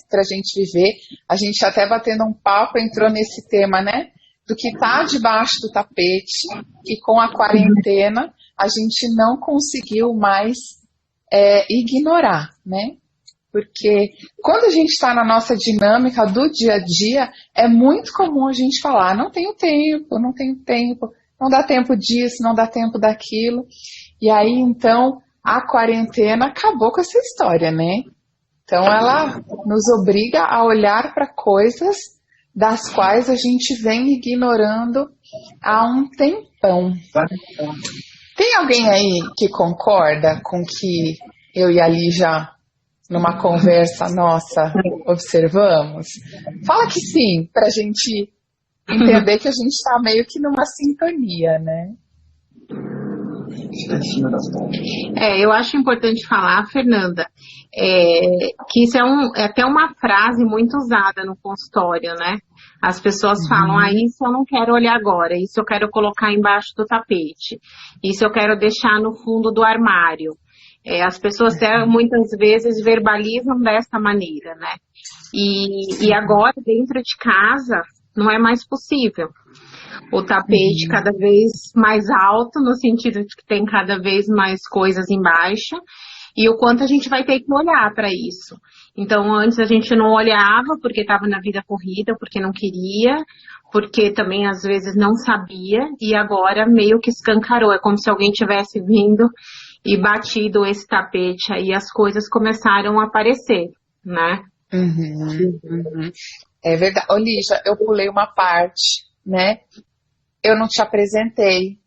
Pra gente viver. A gente até batendo um papo entrou nesse tema, né? Do que tá debaixo do tapete, e com a quarentena a gente não conseguiu mais ignorar, né? Porque quando a gente está na nossa dinâmica do dia a dia, é muito comum a gente falar, não tenho tempo, não tenho tempo, não dá tempo disso, não dá tempo daquilo. E aí, então, a quarentena acabou com essa história, né? Então, ela nos obriga a olhar para coisas das quais a gente vem ignorando há um tempão. Tem alguém aí que concorda com que eu e a Lígia, numa conversa nossa, observamos? Fala que sim, para a gente entender que a gente está meio que numa sintonia, né? Eu acho importante falar, Fernanda, que isso é até uma frase muito usada no consultório, né? As pessoas falam, isso eu não quero olhar agora, isso eu quero colocar embaixo do tapete, isso eu quero deixar no fundo do armário. As pessoas muitas vezes verbalizam dessa maneira, né? E agora, dentro de casa, não é mais possível. O tapete cada vez mais alto, no sentido de que tem cada vez mais coisas embaixo, e o quanto a gente vai ter que olhar para isso. Então, antes a gente não olhava porque estava na vida corrida, porque não queria, porque também às vezes não sabia, e agora meio que escancarou. É como se alguém tivesse vindo e batido esse tapete, aí as coisas começaram a aparecer, né? É verdade. Ô, Lígia, eu pulei uma parte, né? Eu não te apresentei.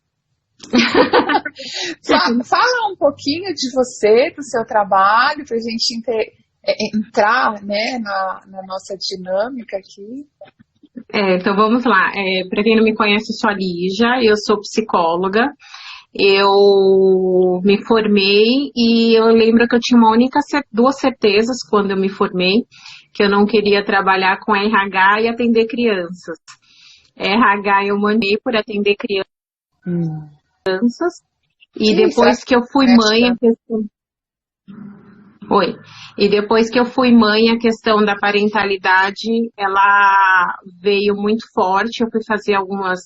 Fala um pouquinho de você, do seu trabalho, para a gente entrar, né, na nossa dinâmica aqui. Então vamos lá. Para quem não me conhece, eu sou a Lígia, eu sou psicóloga. Eu me formei e eu lembro que eu tinha duas certezas quando eu me formei, que eu não queria trabalhar com RH e atender crianças. RH eu mandei por atender crianças. E depois que eu fui mãe, E depois que eu fui mãe, a questão da parentalidade, ela veio muito forte. Eu fui fazer algumas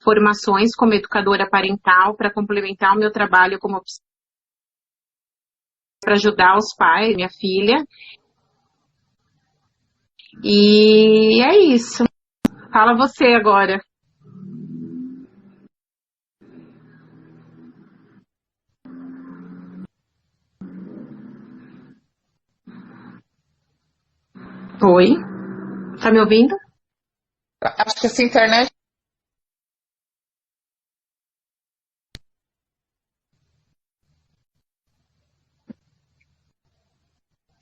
formações como educadora parental para complementar o meu trabalho como para ajudar os pais, minha filha. E é isso. Fala você agora. Oi? Tá me ouvindo? Acho que essa internet...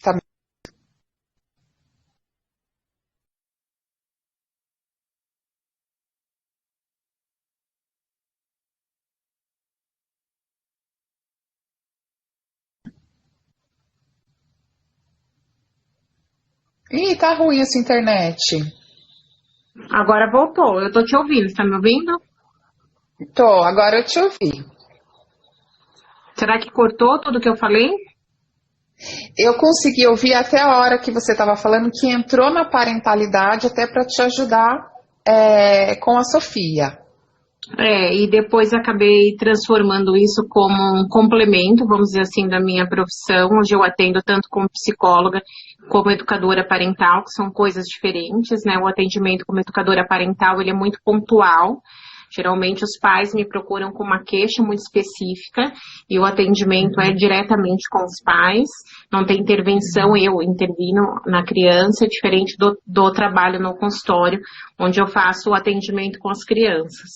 Tá... Ih, tá ruim essa internet. Agora voltou. Eu tô te ouvindo. Tá me ouvindo? Tô, agora eu te ouvi. Será que cortou tudo que eu falei? Eu consegui ouvir até a hora que você estava falando que entrou na parentalidade até para te ajudar com a Sofia. E depois acabei transformando isso como um complemento, vamos dizer assim, da minha profissão. Hoje eu atendo tanto como psicóloga como educadora parental, que são coisas diferentes, né? O atendimento como educadora parental, ele é muito pontual. Geralmente os pais me procuram com uma queixa muito específica e o atendimento é diretamente com os pais, não tem intervenção, eu intervino na criança, diferente do trabalho no consultório, onde eu faço o atendimento com as crianças.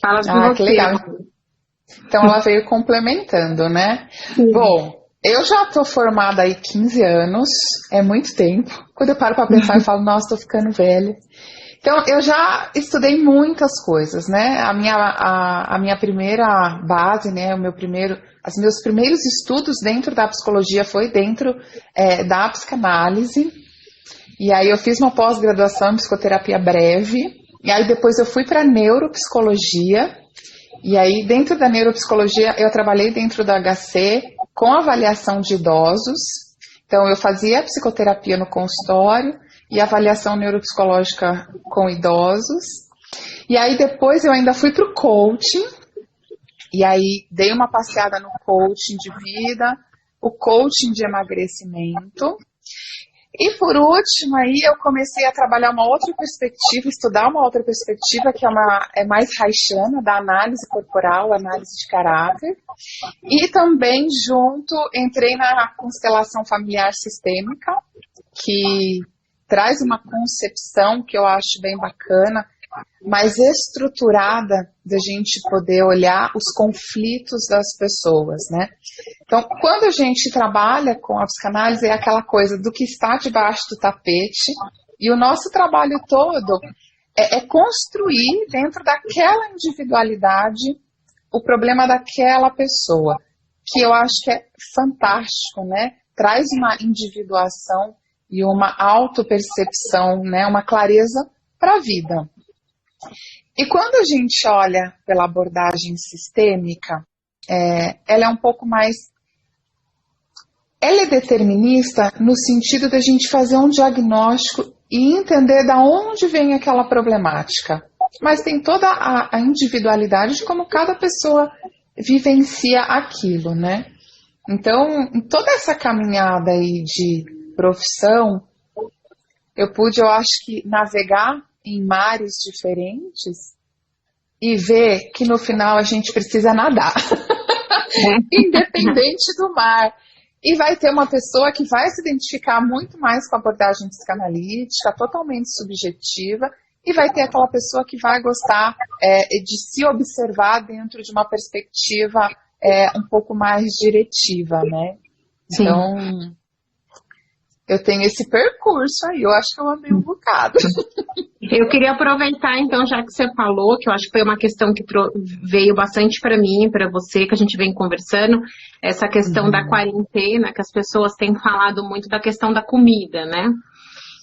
Fala de você. Que legal. Então ela veio complementando, né? Sim. Bom, eu já tô formada aí 15 anos, é muito tempo. Quando eu paro para pensar, eu falo, nossa, tô ficando velha. Então, eu já estudei muitas coisas, né? A minha primeira base, né? Os meus primeiros estudos dentro da psicologia foi dentro da psicanálise. E aí eu fiz uma pós-graduação em psicoterapia breve. E aí depois eu fui para neuropsicologia. E aí dentro da neuropsicologia eu trabalhei dentro da HC com avaliação de idosos. Então, eu fazia psicoterapia no consultório e avaliação neuropsicológica com idosos. E aí, depois, eu ainda fui para o coaching. E aí, dei uma passeada no coaching de vida, o coaching de emagrecimento. E por último, aí eu comecei a trabalhar uma outra perspectiva, estudar uma outra perspectiva, que é mais haitiana, da análise corporal, análise de caráter. E também junto, entrei na constelação familiar sistêmica, que traz uma concepção que eu acho bem bacana, mais estruturada da gente poder olhar os conflitos das pessoas, né? Então, quando a gente trabalha com a psicanálise, é aquela coisa do que está debaixo do tapete, e o nosso trabalho todo é construir dentro daquela individualidade o problema daquela pessoa, que eu acho que é fantástico, né? Traz uma individuação e uma autopercepção, né? Uma clareza para a vida. E quando a gente olha pela abordagem sistêmica, ela é um pouco mais... Ela é determinista no sentido da gente fazer um diagnóstico e entender de onde vem aquela problemática. Mas tem toda a individualidade de como cada pessoa vivencia aquilo, né? Então, em toda essa caminhada aí de profissão, eu acho que, navegar em mares diferentes e ver que no final a gente precisa nadar, independente do mar. E vai ter uma pessoa que vai se identificar muito mais com a abordagem psicanalítica, totalmente subjetiva, e vai ter aquela pessoa que vai gostar de se observar dentro de uma perspectiva um pouco mais diretiva, né? Sim. Então, eu tenho esse percurso aí, eu acho que eu amei um bocado. Eu queria aproveitar, então, já que você falou, que eu acho que foi uma questão que veio bastante para mim, para você, que a gente vem conversando, essa questão da quarentena, que as pessoas têm falado muito da questão da comida, né?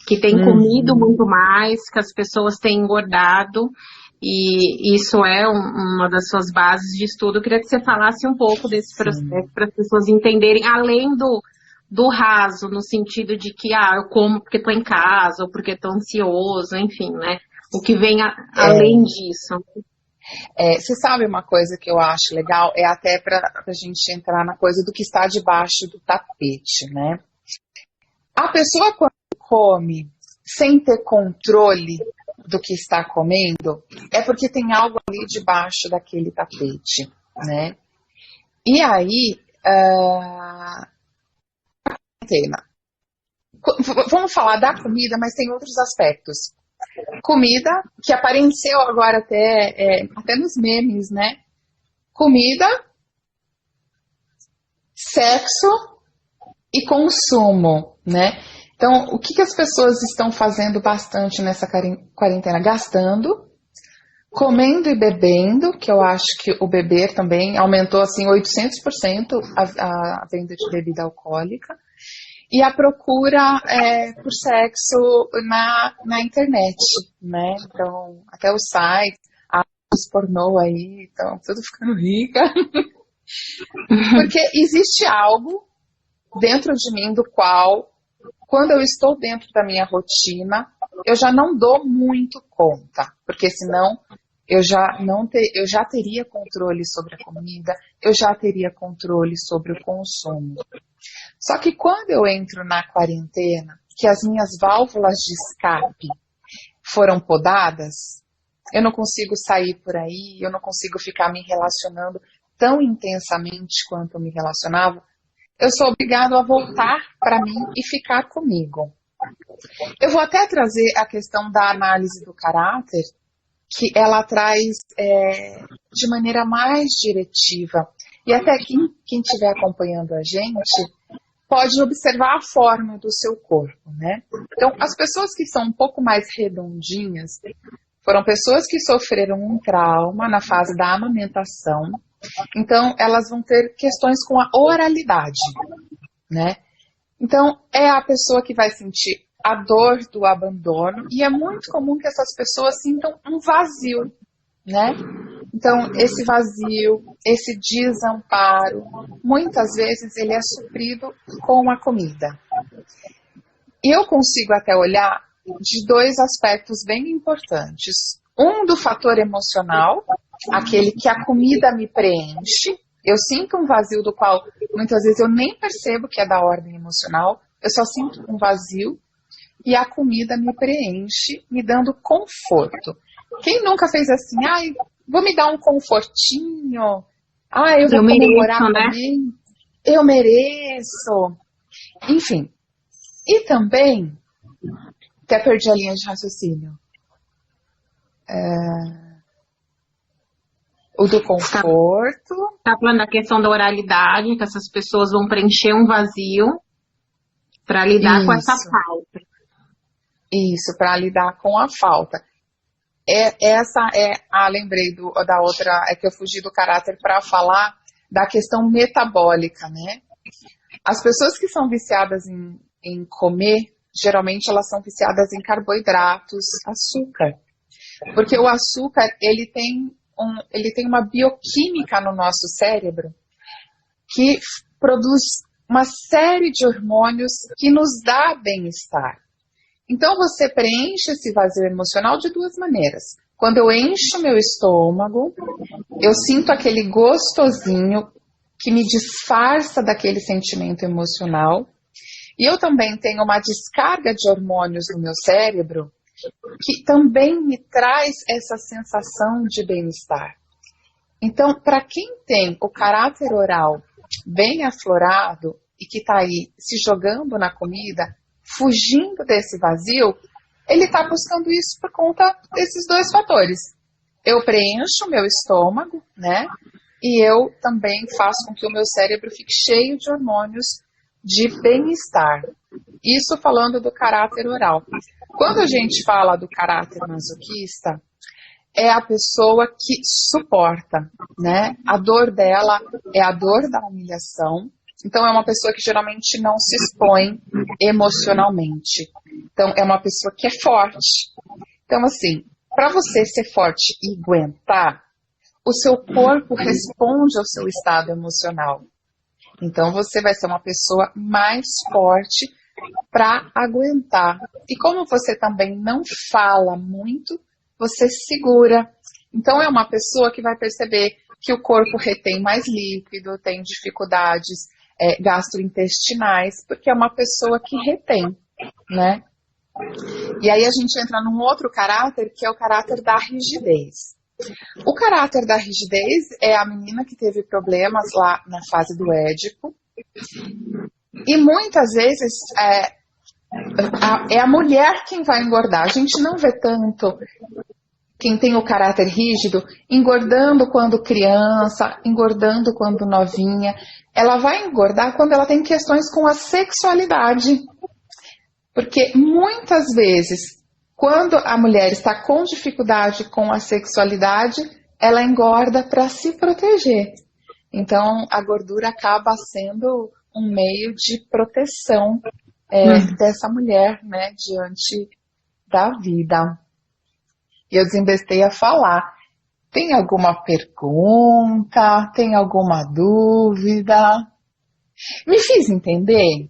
Que tem comido muito mais, que as pessoas têm engordado, e isso é uma das suas bases de estudo. Eu queria que você falasse um pouco desse processo, para as pessoas entenderem, além do raso, no sentido de que, eu como porque estou em casa, ou porque estou ansioso, enfim, né? O que vem além disso. Você sabe uma coisa que eu acho legal? É até para a gente entrar na coisa do que está debaixo do tapete, né? A pessoa, quando come sem ter controle do que está comendo, é porque tem algo ali debaixo daquele tapete, né? E aí... Vamos falar da comida, mas tem outros aspectos. Comida, que apareceu agora até nos memes, né? Comida, sexo e consumo, né? Então, o que as pessoas estão fazendo bastante nessa quarentena? Gastando, comendo e bebendo, que eu acho que o beber também aumentou assim 800% a venda de bebida alcoólica. E a procura por sexo na internet, né? Então, até os sites, os pornô aí, estão tudo ficando rica. Porque existe algo dentro de mim do qual, quando eu estou dentro da minha rotina, eu já não dou muito conta. Porque senão eu já teria controle sobre a comida, eu já teria controle sobre o consumo. Só que quando eu entro na quarentena, que as minhas válvulas de escape foram podadas, eu não consigo sair por aí, eu não consigo ficar me relacionando tão intensamente quanto eu me relacionava, eu sou obrigado a voltar para mim e ficar comigo. Eu vou até trazer a questão da análise do caráter, que ela traz de maneira mais diretiva. E até quem estiver acompanhando a gente pode observar a forma do seu corpo, né? Então, as pessoas que são um pouco mais redondinhas foram pessoas que sofreram um trauma na fase da amamentação. Então, elas vão ter questões com a oralidade, né? Então, é a pessoa que vai sentir a dor do abandono, e é muito comum que essas pessoas sintam um vazio, né? Então, esse vazio, esse desamparo, muitas vezes ele é suprido com a comida. E eu consigo até olhar de dois aspectos bem importantes. Um do fator emocional, aquele que a comida me preenche. Eu sinto um vazio do qual muitas vezes eu nem percebo que é da ordem emocional. Eu só sinto um vazio e a comida me preenche, me dando conforto. Quem nunca fez assim, ai, vou me dar um confortinho, ai, eu vou comemorar comigo, eu mereço. Enfim. E também, até perdi a linha de raciocínio. O do conforto. Tá falando da questão da oralidade, que essas pessoas vão preencher um vazio para lidar com essa falta. Isso, para lidar com a falta. Lembrei da outra, é que eu fugi do caráter para falar da questão metabólica, né? As pessoas que são viciadas em comer, geralmente elas são viciadas em carboidratos, açúcar. Porque o açúcar, ele tem uma bioquímica no nosso cérebro que produz uma série de hormônios que nos dá bem-estar. Então você preenche esse vazio emocional de duas maneiras. Quando eu encho meu estômago, eu sinto aquele gostosinho que me disfarça daquele sentimento emocional. E eu também tenho uma descarga de hormônios no meu cérebro que também me traz essa sensação de bem-estar. Então, para quem tem o caráter oral bem aflorado e que está aí se jogando na comida, fugindo desse vazio, ele está buscando isso por conta desses dois fatores. Eu preencho o meu estômago, né? E eu também faço com que o meu cérebro fique cheio de hormônios de bem-estar. Isso falando do caráter oral. Quando a gente fala do caráter masoquista, é a pessoa que suporta, né? A dor dela é a dor da humilhação. Então, é uma pessoa que geralmente não se expõe emocionalmente. Então, é uma pessoa que é forte. Então, assim, para você ser forte e aguentar, o seu corpo responde ao seu estado emocional. Então, você vai ser uma pessoa mais forte para aguentar. E como você também não fala muito, você segura. Então, é uma pessoa que vai perceber que o corpo retém mais líquido, tem dificuldades gastrointestinais, porque é uma pessoa que retém, né? E aí a gente entra num outro caráter, que é o caráter da rigidez. O caráter da rigidez é a menina que teve problemas lá na fase do Édipo. E muitas vezes é a mulher quem vai engordar. A gente não vê tanto quem tem o caráter rígido engordando quando criança, engordando quando novinha. Ela vai engordar quando ela tem questões com a sexualidade. Porque muitas vezes, quando a mulher está com dificuldade com a sexualidade, ela engorda para se proteger. Então, a gordura acaba sendo um meio de proteção dessa mulher, né, diante da vida. E eu desembestei a falar. Tem alguma pergunta? Tem alguma dúvida? Me fiz entender?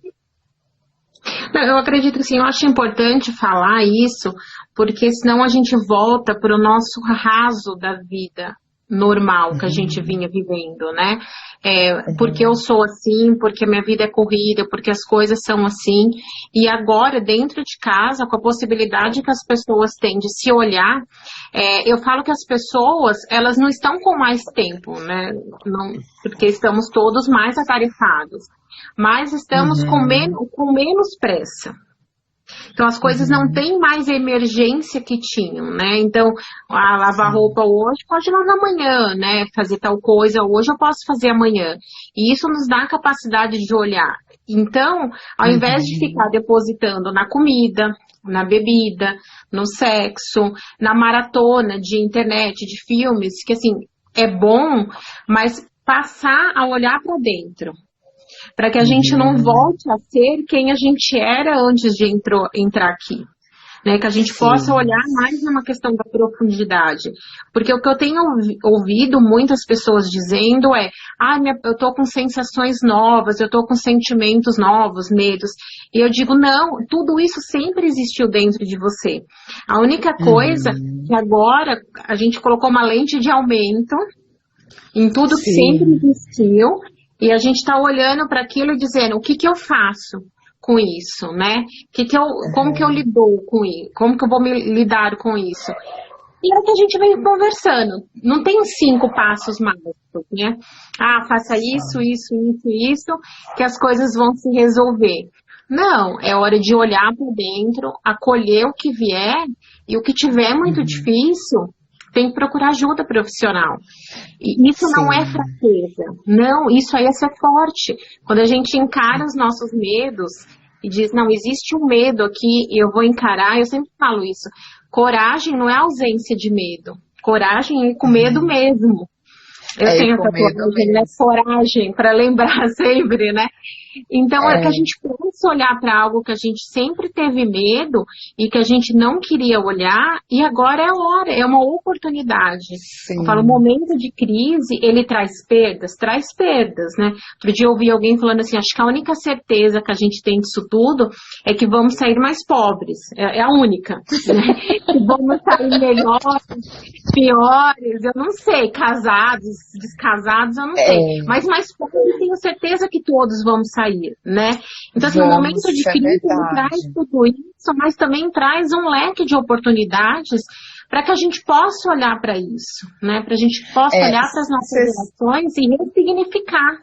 Não, eu acredito que sim, eu acho importante falar isso, porque senão a gente volta para o nosso raso da vida normal que a gente vinha vivendo, né? Porque eu sou assim, porque minha vida é corrida, porque as coisas são assim, e agora dentro de casa, com a possibilidade que as pessoas têm de se olhar, eu falo que as pessoas, elas não estão com mais tempo, né? Não, porque estamos todos mais atarefados, mas estamos com menos pressa. Então, as coisas não têm mais emergência que tinham, né? Então, lavar roupa hoje, pode lavar amanhã, né? Fazer tal coisa hoje, eu posso fazer amanhã. E isso nos dá a capacidade de olhar. Então, ao invés de ficar depositando na comida, na bebida, no sexo, na maratona de internet, de filmes, que assim, é bom, mas passar a olhar para dentro. Para que a gente não volte a ser quem a gente era antes de entrar aqui. né? Que a gente possa olhar mais numa questão da profundidade. Porque o que eu tenho ouvido muitas pessoas dizendo é, eu tô com sensações novas, eu tô com sentimentos novos, medos. E eu digo, não, tudo isso sempre existiu dentro de você. A única coisa que agora a gente colocou uma lente de aumento em tudo que sempre existiu, e a gente está olhando para aquilo e dizendo, o que eu faço com isso, né? Como que eu lido com isso? Como que eu vou lidar com isso? E é o que a gente vem conversando. Não tem 5 passos mágicos, né? Faça isso, que as coisas vão se resolver. Não, é hora de olhar para dentro, acolher o que vier, e o que tiver muito difícil, tem que procurar ajuda profissional. E isso não é fraqueza. Não, isso aí é ser forte. Quando a gente encara os nossos medos e diz, não, existe um medo aqui e eu vou encarar, eu sempre falo isso. Coragem não é ausência de medo. Coragem é ir com medo mesmo. Eu tenho essa coragem, né? Coragem, para lembrar sempre, né? Então, é que a gente possa olhar para algo que a gente sempre teve medo e que a gente não queria olhar, e agora é a hora, é uma oportunidade. Eu falo, o momento de crise, ele traz perdas, né? Outro dia eu ouvi alguém falando assim, acho que a única certeza que a gente tem disso tudo é que vamos sair mais pobres, é a única, né? Que vamos sair melhores, piores, eu não sei, casados, descasados, eu não sei, mas mais pobres eu tenho certeza que todos vamos sair, né? Então, assim, o momento de crise traz tudo isso, mas também traz um leque de oportunidades para que a gente possa olhar para isso, né? Para a gente possa olhar para as nossas relações e ressignificar.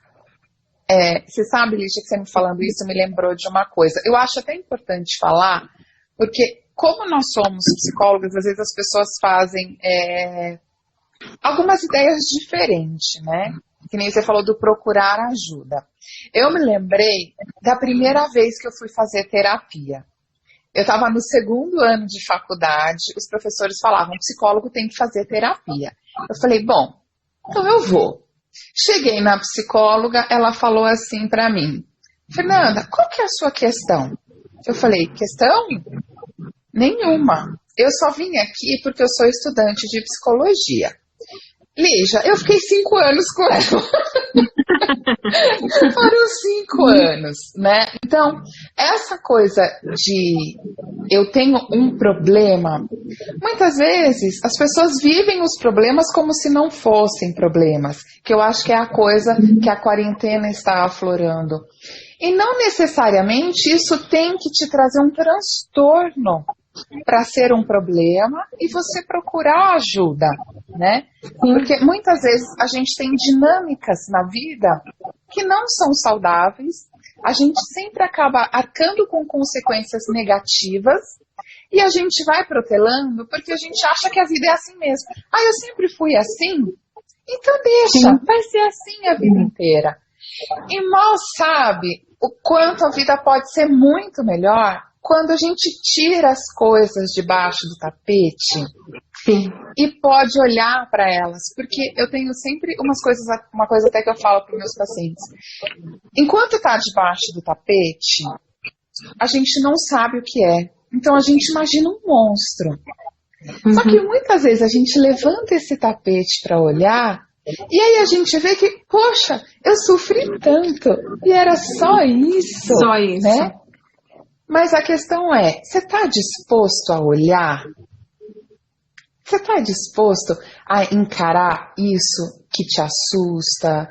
Você sabe, Lígia, que você me falando isso me lembrou de uma coisa. Eu acho até importante falar, porque como nós somos psicólogos, às vezes as pessoas fazem algumas ideias diferentes, né? Que nem você falou do procurar ajuda. Eu me lembrei da primeira vez que eu fui fazer terapia. Eu estava no 2º ano de faculdade, os professores falavam, psicólogo tem que fazer terapia. Eu falei, bom, então eu vou. Cheguei na psicóloga, ela falou assim para mim, Fernanda, qual que é a sua questão? Eu falei, questão? Nenhuma. Eu só vim aqui porque eu sou estudante de psicologia. Lígia, eu fiquei 5 anos com ela. Foram 5 anos, né? Então, essa coisa de eu tenho um problema, muitas vezes as pessoas vivem os problemas como se não fossem problemas, que eu acho que é a coisa que a quarentena está aflorando. E não necessariamente isso tem que te trazer um transtorno para ser um problema e você procurar ajuda, né? Porque muitas vezes a gente tem dinâmicas na vida que não são saudáveis, a gente sempre acaba arcando com consequências negativas e a gente vai protelando porque a gente acha que a vida é assim mesmo. Eu sempre fui assim? Então deixa, vai ser assim a vida inteira. E mal sabe o quanto a vida pode ser muito melhor quando a gente tira as coisas debaixo do tapete e pode olhar para elas. Porque eu tenho sempre uma coisa até que eu falo para os meus pacientes. Enquanto está debaixo do tapete, a gente não sabe o que é. Então a gente imagina um monstro. Só que muitas vezes a gente levanta esse tapete para olhar e aí a gente vê que, poxa, eu sofri tanto e era só isso. Só isso. Né? Mas a questão é, você está disposto a olhar? Você está disposto a encarar isso que te assusta,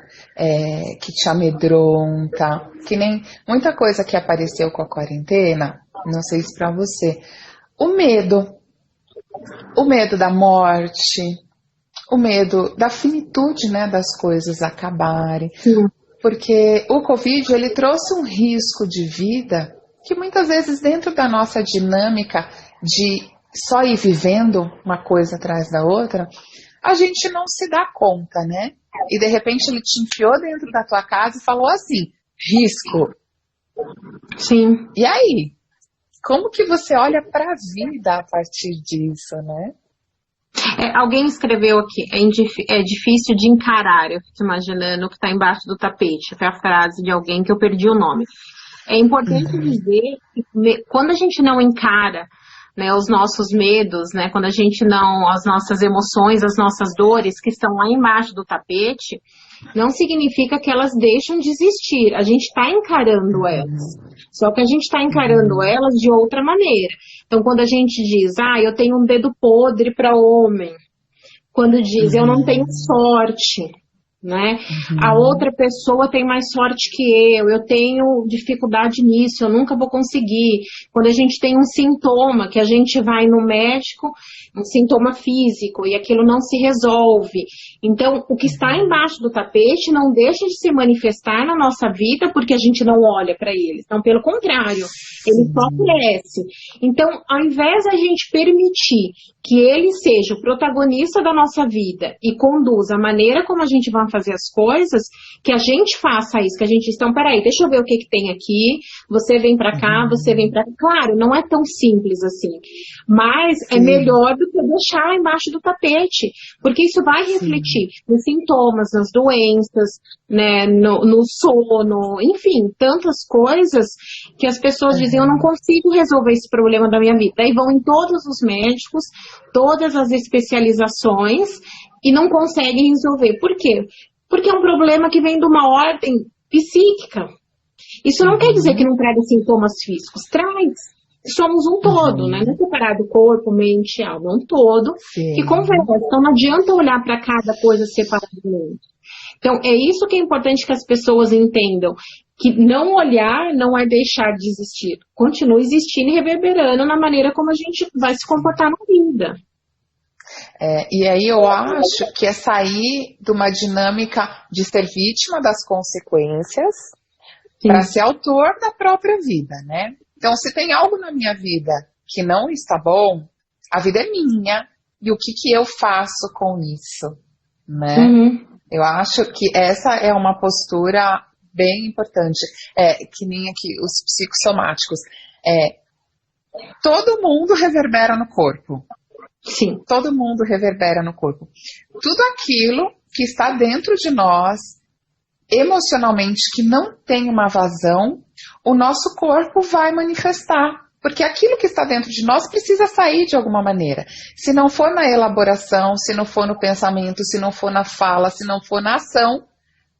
que te amedronta? Que nem muita coisa que apareceu com a quarentena, não sei se para você. O medo da morte, o medo da finitude, né, das coisas acabarem. Sim. Porque o Covid, ele trouxe um risco de vida que muitas vezes dentro da nossa dinâmica de só ir vivendo uma coisa atrás da outra, a gente não se dá conta, né? E de repente ele te enfiou dentro da tua casa e falou assim, risco. Sim. E aí? Como que você olha para a vida a partir disso, né? Alguém escreveu aqui, é difícil de encarar, eu fico imaginando o que está embaixo do tapete, foi a frase de alguém que eu perdi o nome. É importante dizer que quando a gente não encara né, os nossos medos, né, quando a gente não, as nossas emoções, as nossas dores que estão lá embaixo do tapete, não significa que elas deixam de existir. A gente está encarando elas. Só que a gente está encarando elas de outra maneira. Então, quando a gente diz, eu tenho um dedo podre para homem, quando diz, eu não tenho sorte, né? A outra pessoa tem mais sorte que eu tenho dificuldade nisso, eu nunca vou conseguir. Quando a gente tem um sintoma, que a gente vai no médico, um sintoma físico, e aquilo não se resolve. Então, o que está embaixo do tapete não deixa de se manifestar na nossa vida porque a gente não olha para ele. Então, pelo contrário, ele só cresce. Então, ao invés da gente permitir que ele seja o protagonista da nossa vida e conduza a maneira como a gente vai fazer as coisas, que a gente faça isso, que a gente, então, peraí, deixa eu ver o que tem aqui, você vem pra cá, você vem pra cá. Claro, não é tão simples assim, mas é melhor do que deixar embaixo do tapete, porque isso vai refletir nos sintomas, nas doenças, né, no sono, enfim, tantas coisas que as pessoas dizem, eu não consigo resolver esse problema da minha vida. Daí vão em todos os médicos, todas as especializações e não conseguem resolver. Por quê? Porque é um problema que vem de uma ordem psíquica. Isso não quer dizer que não traga sintomas físicos. Traz. Somos um todo, né? Não é separado corpo, mente, alma. É um todo que conversa. Então não adianta olhar para cada coisa separadamente. Então é isso que é importante que as pessoas entendam. Que não olhar não é deixar de existir. Continua existindo e reverberando na maneira como a gente vai se comportar na vida. E aí eu acho que é sair de uma dinâmica de ser vítima das consequências para ser autor da própria vida, né? Então, se tem algo na minha vida que não está bom, a vida é minha e o que eu faço com isso, né? Eu acho que essa é uma postura bem importante, que nem aqui os psicossomáticos. Todo mundo reverbera no corpo. Sim. Todo mundo reverbera no corpo. Tudo aquilo que está dentro de nós, emocionalmente, que não tem uma vazão, o nosso corpo vai manifestar. Porque aquilo que está dentro de nós precisa sair de alguma maneira. Se não for na elaboração, se não for no pensamento, se não for na fala, se não for na ação,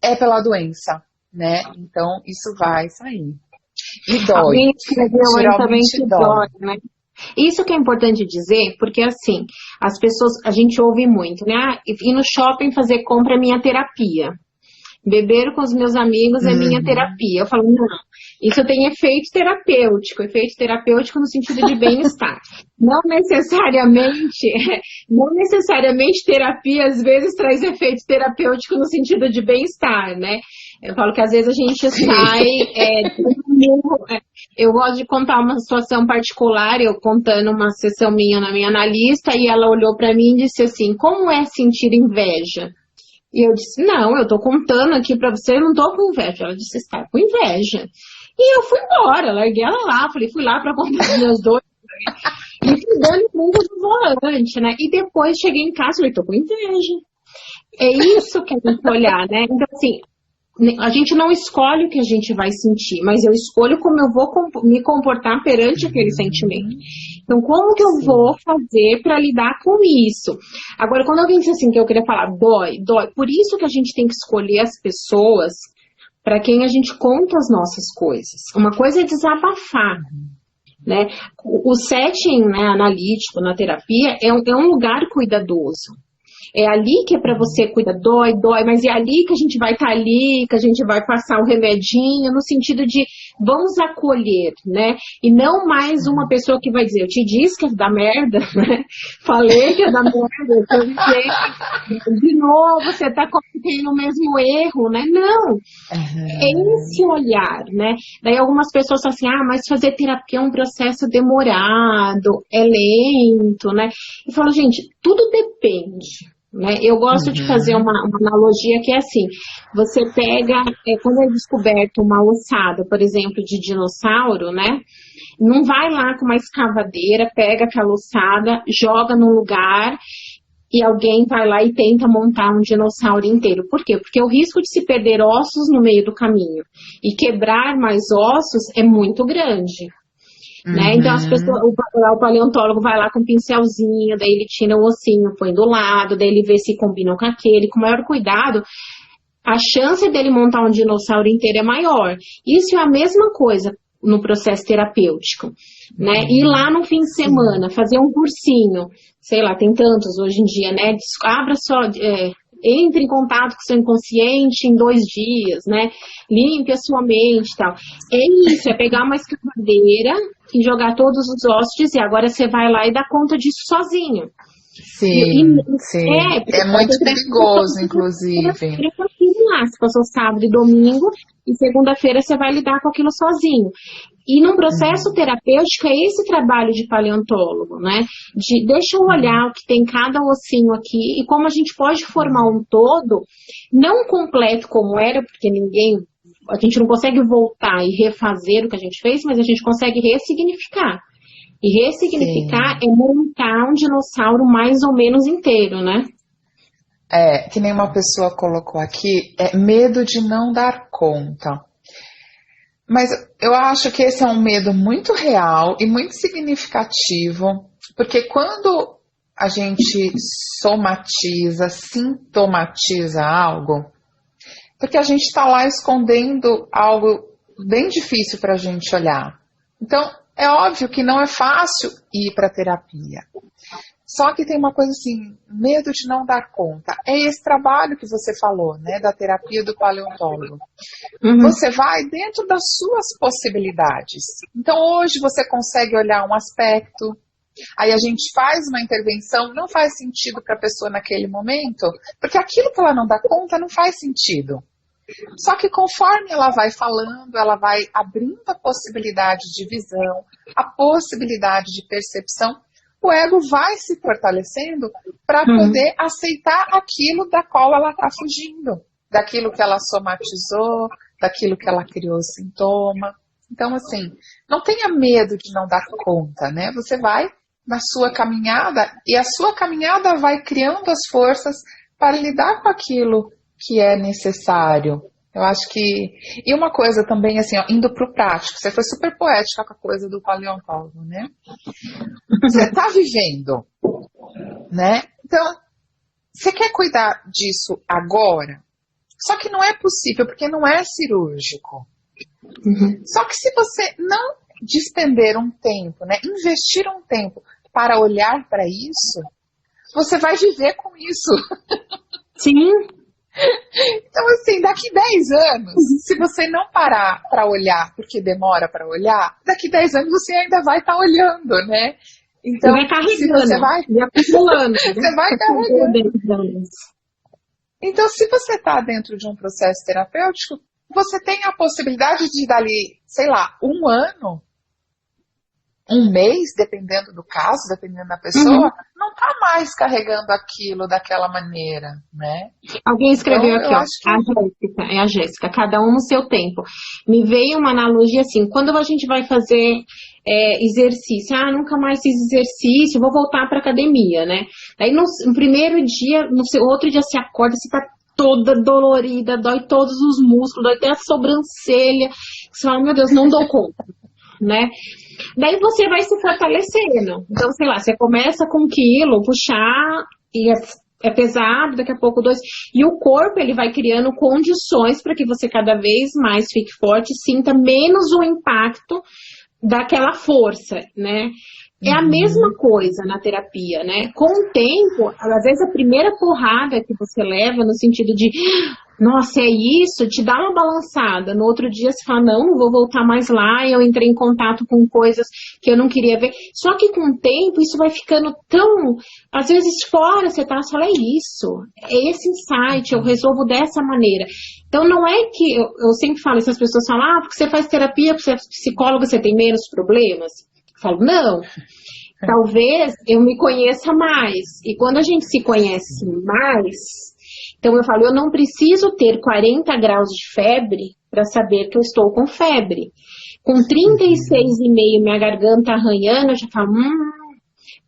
é pela doença, né? Então, isso vai sair. E dói. Alguém escreveu aí também que dói, né? Isso que é importante dizer, porque assim, as pessoas, a gente ouve muito, né? Ir no shopping fazer compra é minha terapia. Beber com os meus amigos é minha terapia. Eu falo, não, isso tem efeito terapêutico no sentido de bem-estar. Não necessariamente terapia às vezes traz efeito terapêutico no sentido de bem-estar, né? Eu falo que às vezes a gente sai... eu gosto de contar uma situação particular, eu contando uma sessão minha na minha analista, e ela olhou para mim e disse assim, como é sentir inveja? E eu disse, não, eu tô contando aqui pra você, eu não tô com inveja. Ela disse, está com inveja. E eu fui embora, larguei ela lá, fui lá pra contar as minhas dores. E fui dando mundo do volante, né? E depois cheguei em casa e falei, tô com inveja. É isso que a gente olhar, né? Então, assim, a gente não escolhe o que a gente vai sentir, mas eu escolho como eu vou me comportar perante aquele sentimento. Então, como que eu vou fazer para lidar com isso? Agora, quando alguém diz assim, que eu queria falar, dói. Por isso que a gente tem que escolher as pessoas para quem a gente conta as nossas coisas. Uma coisa é desabafar, né? O setting, né, analítico na terapia é um lugar cuidadoso. É ali que é para você cuidar, dói, mas é ali que a gente vai estar ali, que a gente vai passar o remedinho, no sentido de vamos acolher, né? E não mais uma pessoa que vai dizer, eu te disse que é da merda, né? Falei que é da merda, de novo, você está cometendo o mesmo erro, né? Não, é esse olhar, né? Daí algumas pessoas falam assim, mas fazer terapia é um processo demorado, é lento, né? E falo, gente, tudo depende. Né? Eu gosto de fazer uma analogia que é assim, você pega, quando é descoberto uma ossada, por exemplo, de dinossauro, né? Não vai lá com uma escavadeira, pega aquela ossada, joga num lugar e alguém vai lá e tenta montar um dinossauro inteiro. Por quê? Porque o risco de se perder ossos no meio do caminho e quebrar mais ossos é muito grande. Né? Então as pessoas, o paleontólogo vai lá com um pincelzinho, daí ele tira o ossinho, põe do lado, daí ele vê se combinam com aquele, com maior cuidado, a chance dele montar um dinossauro inteiro é maior. Isso é a mesma coisa no processo terapêutico, né? Ir lá no fim de semana, fazer um cursinho, sei lá, tem tantos hoje em dia, né? Abra só, entre em contato com o seu inconsciente em 2 dias, né? Limpe a sua mente e tal. É isso, é pegar uma escavadeira e jogar todos os ossos e dizer, agora você vai lá e dá conta disso sozinho. Sim, sim. É muito perigoso, inclusive. Você passou sábado e domingo, e segunda-feira você vai lidar com aquilo sozinho. E num processo terapêutico é esse trabalho de paleontólogo, né? Deixa eu olhar o que tem cada ossinho aqui e como a gente pode formar um todo, não completo como era, porque a gente não consegue voltar e refazer o que a gente fez, mas a gente consegue ressignificar. E ressignificar é montar um dinossauro mais ou menos inteiro, né? Que nem uma pessoa colocou aqui, é medo de não dar conta. Mas eu acho que esse é um medo muito real e muito significativo, porque quando a gente somatiza, sintomatiza algo, porque a gente está lá escondendo algo bem difícil para a gente olhar. Então, é óbvio que não é fácil ir para a terapia. Só que tem uma coisa assim, medo de não dar conta. É esse trabalho que você falou, né, da terapia do paleontólogo. Você vai dentro das suas possibilidades. Então hoje você consegue olhar um aspecto, aí a gente faz uma intervenção, não faz sentido para a pessoa naquele momento, porque aquilo que ela não dá conta não faz sentido. Só que conforme ela vai falando, ela vai abrindo a possibilidade de visão, a possibilidade de percepção, o ego vai se fortalecendo para poder aceitar aquilo da qual ela está fugindo, daquilo que ela somatizou, daquilo que ela criou sintoma. Então, assim, não tenha medo de não dar conta, né? Você vai na sua caminhada e a sua caminhada vai criando as forças para lidar com aquilo que é necessário. Eu acho que... E uma coisa também, assim, ó, indo para o prático, você foi super poética com a coisa do paleontólogo, né? Você está vivendo, né? Então, você quer cuidar disso agora? Só que não é possível, porque não é cirúrgico. Só que se você não despender um tempo, né, investir um tempo para olhar para isso, você vai viver com isso. Sim. Então, assim, daqui 10 anos, se você não parar para olhar, porque demora para olhar, daqui 10 anos você ainda vai estar olhando, né? Então, vai carregando, se você vai acumulando, você vai carregando. Então, se você está dentro de um processo terapêutico, você tem a possibilidade de dali, sei lá, 1 ano, 1 mês, dependendo do caso, dependendo da pessoa, não está mais carregando aquilo daquela maneira, né? Alguém escreveu então, aqui, ó, a Jéssica, cada um no seu tempo. Me veio uma analogia assim, quando a gente vai fazer exercício, nunca mais fiz exercício, vou voltar para academia, né? Aí no primeiro dia, no outro dia você acorda, você tá toda dolorida, dói todos os músculos, dói até a sobrancelha, você fala, meu Deus, não dou conta, né? Daí você vai se fortalecendo. Então, sei lá, você começa com 1 quilo, puxar, e é pesado, daqui a pouco 2. E o corpo, ele vai criando condições para que você cada vez mais fique forte e sinta menos o impacto daquela força, né? É a mesma coisa na terapia, né? Com o tempo, às vezes a primeira porrada que você leva no sentido de nossa, é isso, te dá uma balançada. No outro dia você fala, não vou voltar mais lá, eu entrei em contato com coisas que eu não queria ver. Só que com o tempo isso vai ficando tão, às vezes fora, você fala, é isso, é esse insight, eu resolvo dessa maneira. Então não é que, eu sempre falo, essas pessoas falam, porque você faz terapia, porque você é psicóloga, você tem menos problemas. Eu falo, não, talvez eu me conheça mais. E quando a gente se conhece mais, então eu falo, eu não preciso ter 40 graus de febre para saber que eu estou com febre. Com 36,5 minha garganta arranhando, eu já falo,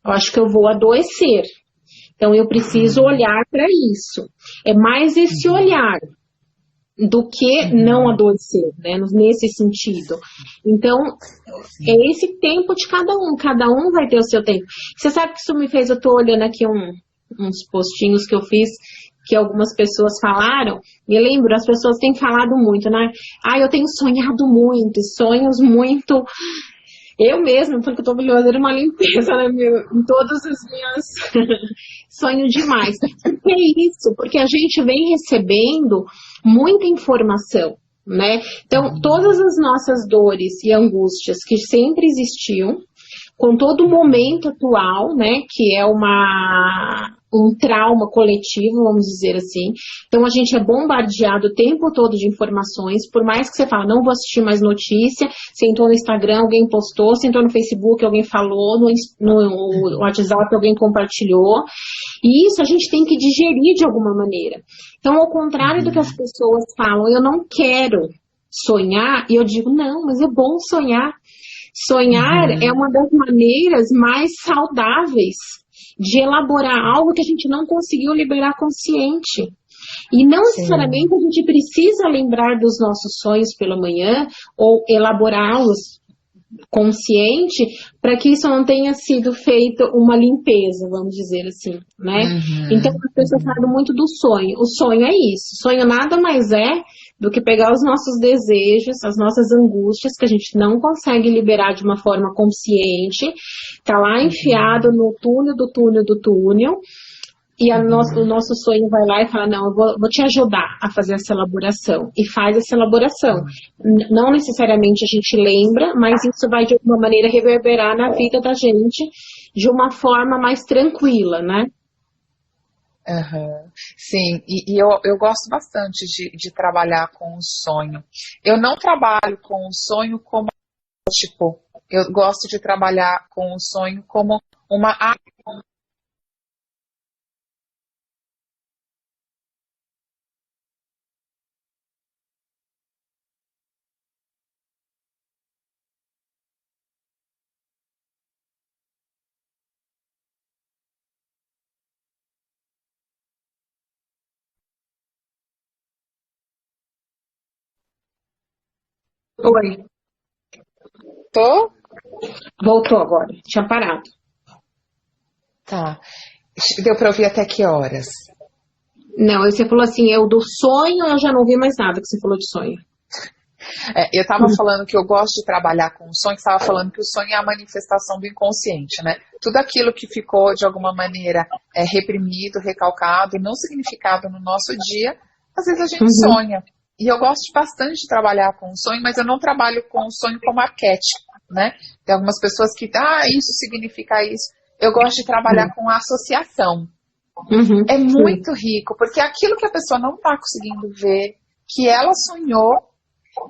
eu acho que eu vou adoecer. Então eu preciso olhar para isso. É mais esse olhar. do que não adoecer, né, nesse sentido. Então, é esse tempo de cada um vai ter o seu tempo. Você sabe que isso me fez, eu tô olhando aqui uns postinhos que eu fiz, que algumas pessoas falaram, me lembro, as pessoas têm falado muito, né, eu tenho sonhado muito, sonhos muito... Eu mesma, porque eu tô fazendo uma limpeza, né, em todas as minhas sonho demais. Por que isso? Porque a gente vem recebendo muita informação, né? Então, todas as nossas dores e angústias que sempre existiam, com todo o momento atual, né, que é um trauma coletivo, vamos dizer assim. Então, a gente é bombardeado o tempo todo de informações, por mais que você fale, não vou assistir mais notícia, você entrou no Instagram, alguém postou, você entrou no Facebook, alguém falou, no WhatsApp, alguém compartilhou, e isso a gente tem que digerir de alguma maneira. Então, ao contrário do que as pessoas falam, eu não quero sonhar, e eu digo, não, mas é bom sonhar. Sonhar é uma das maneiras mais saudáveis de elaborar algo que a gente não conseguiu liberar consciente. E não necessariamente a gente precisa lembrar dos nossos sonhos pela manhã ou elaborá-los consciente para que isso não tenha sido feito uma limpeza, vamos dizer assim, né? Então, as pessoas falam muito do sonho. O sonho é isso. O sonho nada mais é do que pegar os nossos desejos, as nossas angústias, que a gente não consegue liberar de uma forma consciente, tá lá enfiado no túnel do túnel do túnel, e o nosso sonho vai lá e fala, não, eu vou te ajudar a fazer essa elaboração. E faz essa elaboração. Não necessariamente a gente lembra, mas isso vai de alguma maneira reverberar na vida da gente de uma forma mais tranquila, né? Sim, e eu gosto bastante de trabalhar com o sonho. Eu não trabalho com o sonho como tipo, eu gosto de trabalhar com o sonho como uma... Oi. Tô? Voltou agora, tinha parado. Tá. Deu para ouvir até que horas? Não, você falou assim, eu do sonho, eu já não vi mais nada que você falou de sonho. Eu estava falando que eu gosto de trabalhar com o sonho, que estava falando que o sonho é a manifestação do inconsciente, né? Tudo aquilo que ficou, de alguma maneira, reprimido, recalcado e não significado no nosso dia, às vezes a gente sonha. E eu gosto bastante de trabalhar com o sonho, mas eu não trabalho com o sonho como arquétipo, né? Tem algumas pessoas que, isso significa isso. Eu gosto de trabalhar com a associação. É muito rico, porque aquilo que a pessoa não está conseguindo ver, que ela sonhou,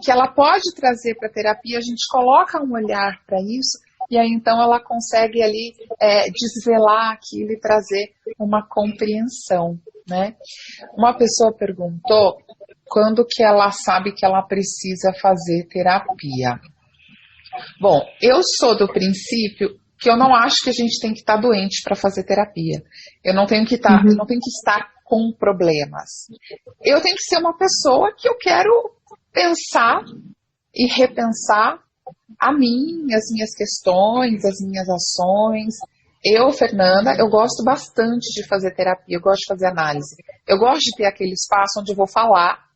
que ela pode trazer para a terapia, a gente coloca um olhar para isso, e aí então ela consegue ali desvelar aquilo e trazer uma compreensão, né? Uma pessoa perguntou quando que ela sabe que ela precisa fazer terapia. Bom, eu sou do princípio que eu não acho que a gente tem que estar doente para fazer terapia. Eu não tenho que estar, eu não tenho que estar com problemas. Eu tenho que ser uma pessoa que eu quero pensar e repensar a mim, as minhas questões, as minhas ações. Eu, Fernanda, eu gosto bastante de fazer terapia, eu gosto de fazer análise. Eu gosto de ter aquele espaço onde eu vou falar.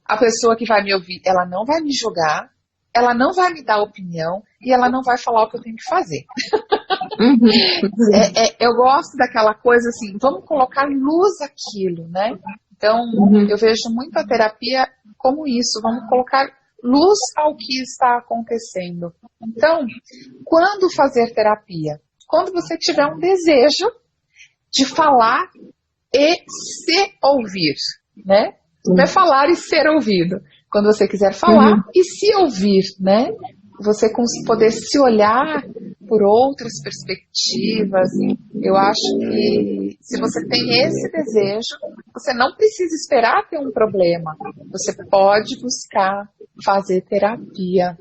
A pessoa que vai me ouvir, ela não vai me julgar, ela não vai me dar opinião e ela não vai falar o que eu tenho que fazer. Eu gosto daquela coisa assim, vamos colocar luz àquilo, né? Então, eu vejo muito a terapia como isso, vamos colocar luz ao que está acontecendo. Então, quando fazer terapia? Quando você tiver um desejo de falar e se ouvir, né? Não é falar e ser ouvido. Quando você quiser falar e se ouvir, né? Você poder se olhar por outras perspectivas. Eu acho que se você tem esse desejo, você não precisa esperar ter um problema. Você pode buscar fazer terapia,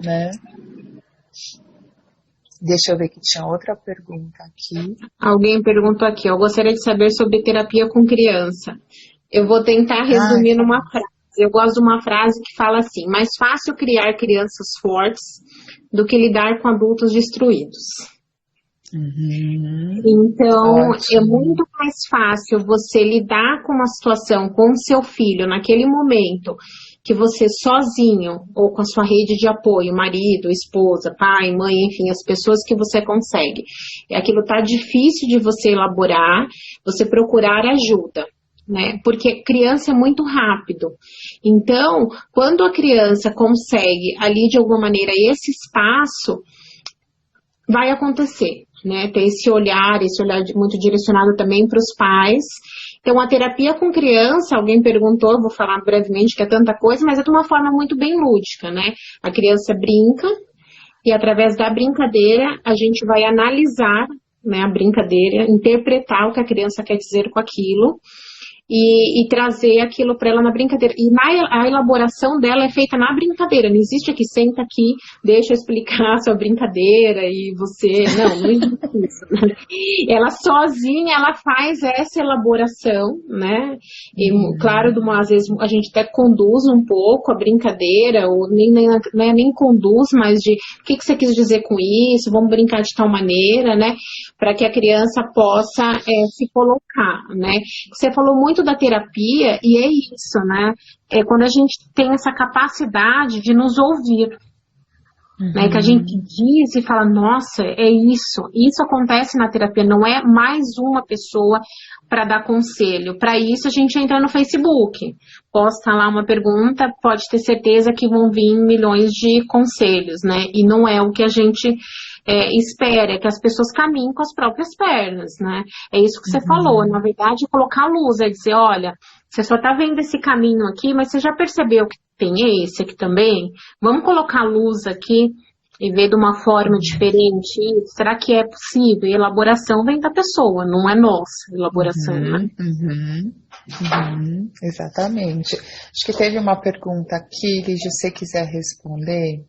né? Deixa eu ver que tinha outra pergunta aqui. Alguém perguntou aqui, eu gostaria de saber sobre terapia com criança. Eu vou tentar resumir numa frase. Eu gosto de uma frase que fala assim: mais fácil criar crianças fortes do que lidar com adultos destruídos. Então, é muito mais fácil você lidar com uma situação com o seu filho naquele momento que você sozinho, ou com a sua rede de apoio, marido, esposa, pai, mãe, enfim, as pessoas que você consegue. Aquilo tá difícil de você elaborar, você procurar ajuda, né? Porque criança é muito rápido. Então, quando a criança consegue ali de alguma maneira esse espaço, vai acontecer, né? Ter esse olhar muito direcionado também para os pais. Então, a terapia com criança, alguém perguntou, vou falar brevemente que é tanta coisa, mas é de uma forma muito bem lúdica, né? A criança brinca e através da brincadeira a gente vai analisar, né, a brincadeira, interpretar o que a criança quer dizer com aquilo e trazer aquilo para ela na brincadeira. E a elaboração dela é feita na brincadeira. Não existe aqui, senta aqui, deixa eu explicar a sua brincadeira e você... Não existe isso. Né? Ela sozinha, ela faz essa elaboração, né? E, claro, às vezes a gente até conduz um pouco a brincadeira, ou nem conduz, mas de o que você quis dizer com isso, vamos brincar de tal maneira, né? Para que a criança possa se colocar, né? Você falou muito da terapia, e é isso, né? É quando a gente tem essa capacidade de nos ouvir, né? Que a gente diz e fala, nossa, é isso. Isso acontece na terapia, não é mais uma pessoa para dar conselho. Para isso a gente entra no Facebook, posta lá uma pergunta, pode ter certeza que vão vir milhões de conselhos, né? E não é o que a gente espera, que as pessoas caminhem com as próprias pernas, né? É isso que você falou, na verdade, colocar luz, é dizer, olha, você só tá vendo esse caminho aqui, mas você já percebeu que tem esse aqui também? Vamos colocar luz aqui e ver de uma forma diferente isso? Será que é possível? E a elaboração vem da pessoa, não é nossa elaboração, né? Exatamente. Acho que teve uma pergunta aqui, Lígia, se você quiser responder.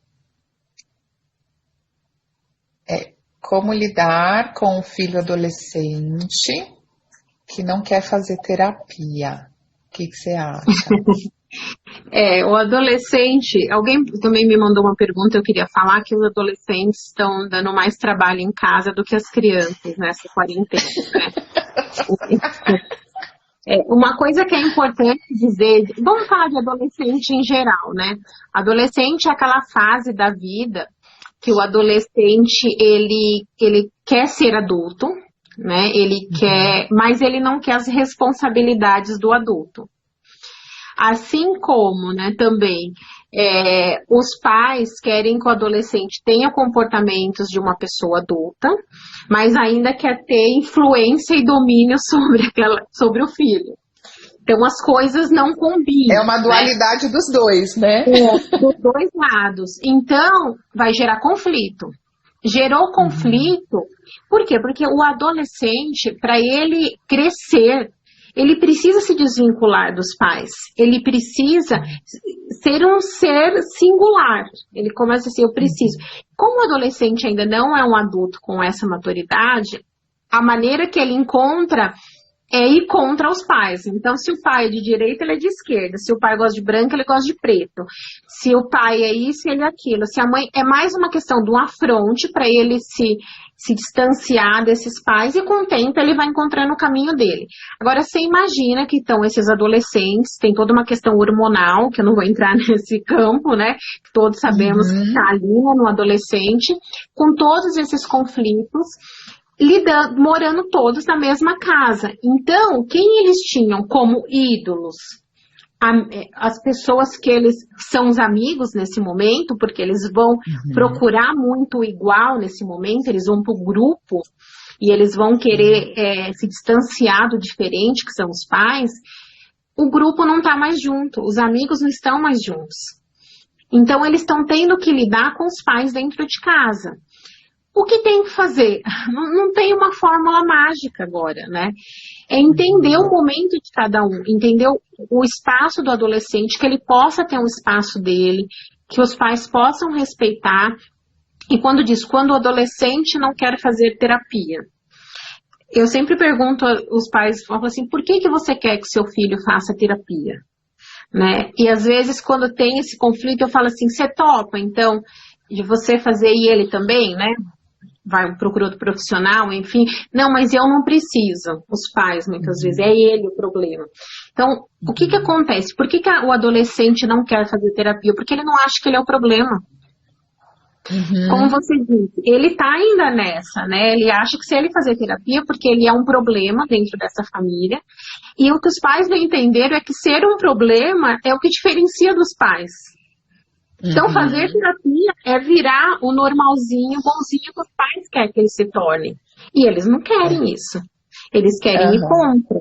Como lidar com um filho adolescente que não quer fazer terapia? O que você acha? O adolescente, alguém também me mandou uma pergunta, eu queria falar que os adolescentes estão dando mais trabalho em casa do que as crianças nessa quarentena, né? Uma coisa que é importante dizer, vamos falar de adolescente em geral, né? Adolescente é aquela fase da vida que o adolescente, ele quer ser adulto, né? Ele quer, mas ele não quer as responsabilidades do adulto. Assim como, né, também, os pais querem que o adolescente tenha comportamentos de uma pessoa adulta, mas ainda quer ter influência e domínio sobre o filho. Então, as coisas não combinam. É uma dualidade, né? Dos dois, né? Dos dois lados. Então, vai gerar conflito. Gerou conflito, por quê? Porque o adolescente, para ele crescer, ele precisa se desvincular dos pais. Ele precisa ser um ser singular. Ele começa assim, eu preciso. Como o adolescente ainda não é um adulto com essa maturidade, a maneira que ele encontra é ir contra os pais. Então, se o pai é de direita, ele é de esquerda. Se o pai gosta de branco, ele gosta de preto. Se o pai é isso, ele é aquilo. Se a mãe... É mais uma questão de um afronte para ele se distanciar desses pais, e com o tempo ele vai encontrando o caminho dele. Agora, você imagina que então esses adolescentes, tem toda uma questão hormonal, que eu não vou entrar nesse campo, né? Todos sabemos que está ali no adolescente, com todos esses conflitos, morando todos na mesma casa. Então, quem eles tinham como ídolos? As pessoas que eles são os amigos nesse momento, porque eles vão procurar muito igual nesse momento, eles vão para o grupo e eles vão querer se distanciar do diferente, que são os pais. O grupo não está mais junto, os amigos não estão mais juntos. Então, eles estão tendo que lidar com os pais dentro de casa. O que tem que fazer? Não tem uma fórmula mágica agora, né? É entender o momento de cada um, entender o espaço do adolescente, que ele possa ter um espaço dele, que os pais possam respeitar. E quando o adolescente não quer fazer terapia, eu sempre pergunto aos pais, falo assim, por que você quer que seu filho faça terapia? né? E às vezes quando tem esse conflito eu falo assim, você topa, então, de você fazer e ele também, né? Vai procurar outro profissional, enfim. Não, mas eu não preciso. Os pais, muitas vezes, é ele o problema. Então, o que acontece? Por que o adolescente não quer fazer terapia? Porque ele não acha que ele é o problema. Como você disse, ele tá ainda nessa, né? Ele acha que se ele fazer terapia, porque ele é um problema dentro dessa família. E o que os pais não entenderam é que ser um problema é o que diferencia dos pais. Então, fazer terapia é virar o normalzinho, o bonzinho que os pais querem que ele se torne. E eles não querem isso. Eles querem ir contra.